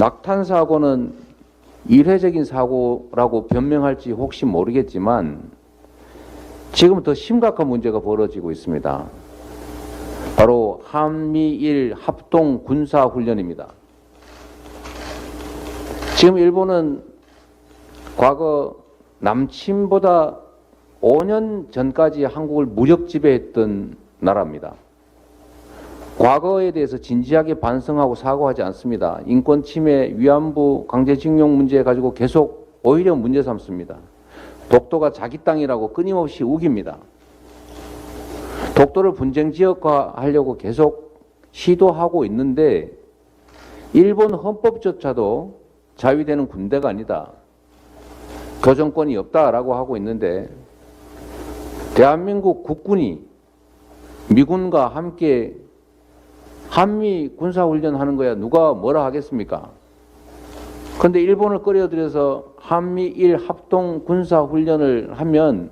낙탄 사고는 일회적인 사고라고 변명할지 혹시 모르겠지만 지금 더 심각한 문제가 벌어지고 있습니다. 바로 한미일 합동 군사 훈련입니다. 지금 일본은 과거 남침보다 5년 전까지 한국을 무력 지배했던 나라입니다. 과거에 대해서 진지하게 반성하고 사과하지 않습니다. 인권 침해, 위안부, 강제징용 문제 가지고 계속 오히려 문제 삼습니다. 독도가 자기 땅이라고 끊임없이 우깁니다. 독도를 분쟁 지역화하려고 계속 시도하고 있는데 일본 헌법조차도 자위되는 군대가 아니다. 교정권이 없다라고 하고 있는데 대한민국 국군이 미군과 함께 한미 군사훈련 하는 거야 누가 뭐라 하겠습니까? 그런데 일본을 끌어들여서 한미일 합동 군사훈련을 하면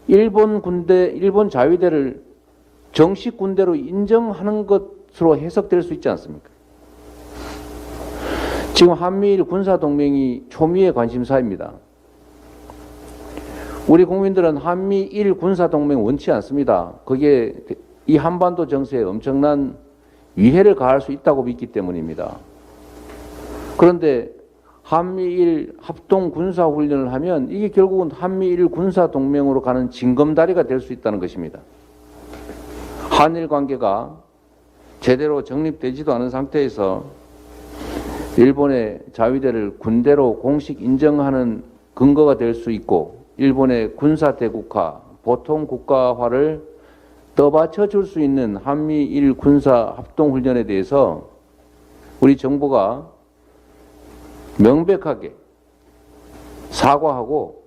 일본 군대, 일본 자위대를 정식 군대로 인정하는 것으로 해석될 수 있지 않습니까? 지금 한미일 군사동맹이 초미의 관심사입니다. 우리 국민들은 한미일 군사동맹 원치 않습니다. 그게 이 한반도 정세에 엄청난 위해를 가할 수 있다고 믿기 때문입니다. 그런데 한미일 합동 군사훈련을 하면 이게 결국은 한미일 군사동맹으로 가는 징검다리가 될 수 있다는 것입니다. 한일 관계가 제대로 정립되지도 않은 상태에서 일본의 자위대를 군대로 공식 인정하는 근거가 될 수 있고 일본의 군사대국화, 보통국가화를 떠받쳐 줄 수 있는 한미일 군사 합동훈련에 대해서 우리 정부가 명백하게 사과하고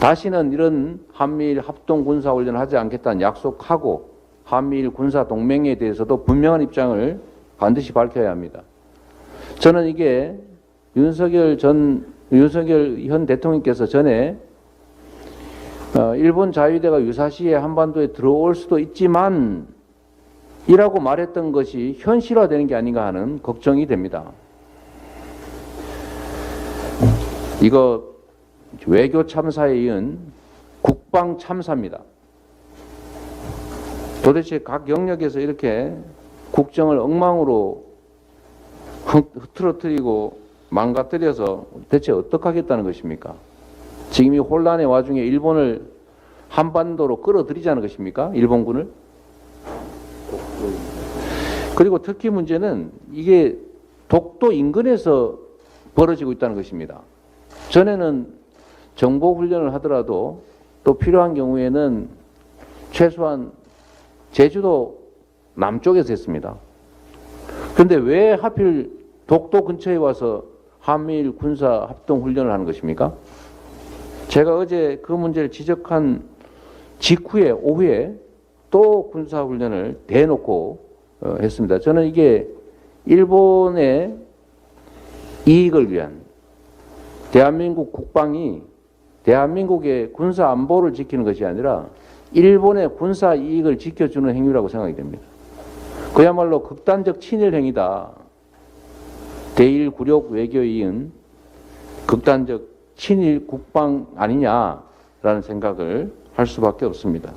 다시는 이런 한미일 합동 군사훈련을 하지 않겠다는 약속하고 한미일 군사동맹에 대해서도 분명한 입장을 반드시 밝혀야 합니다. 저는 이게 윤석열 현 대통령께서 전에 일본 자위대가 유사시에 한반도에 들어올 수도 있지만 이라고 말했던 것이 현실화되는 게 아닌가 하는 걱정이 됩니다. 이거 외교 참사에 이은 국방 참사입니다. 도대체 각 영역에서 이렇게 국정을 엉망으로 흐트러뜨리고 망가뜨려서 대체 어떻게 하겠다는 것입니까? 지금 이 혼란의 와중에 일본을 한반도로 끌어들이자는 것입니까? 일본군을? 그리고 특히 문제는 이게 독도 인근에서 벌어지고 있다는 것입니다. 전에는 정보훈련을 하더라도 또 필요한 경우에는 최소한 제주도 남쪽에서 했습니다. 그런데 왜 하필 독도 근처에 와서 한미일 군사 합동 훈련을 하는 것입니까? 제가 어제 그 문제를 지적한 직후에 오후에 또 군사 훈련을 대놓고 했습니다. 저는 이게 일본의 이익을 위한 대한민국 국방이 대한민국의 군사 안보를 지키는 것이 아니라 일본의 군사 이익을 지켜주는 행위라고 생각이 됩니다. 그야말로 극단적 친일 행위다. 대일 굴욕 외교에 이은 극단적 친일 국방 아니냐라는 생각을 할 수밖에 없습니다.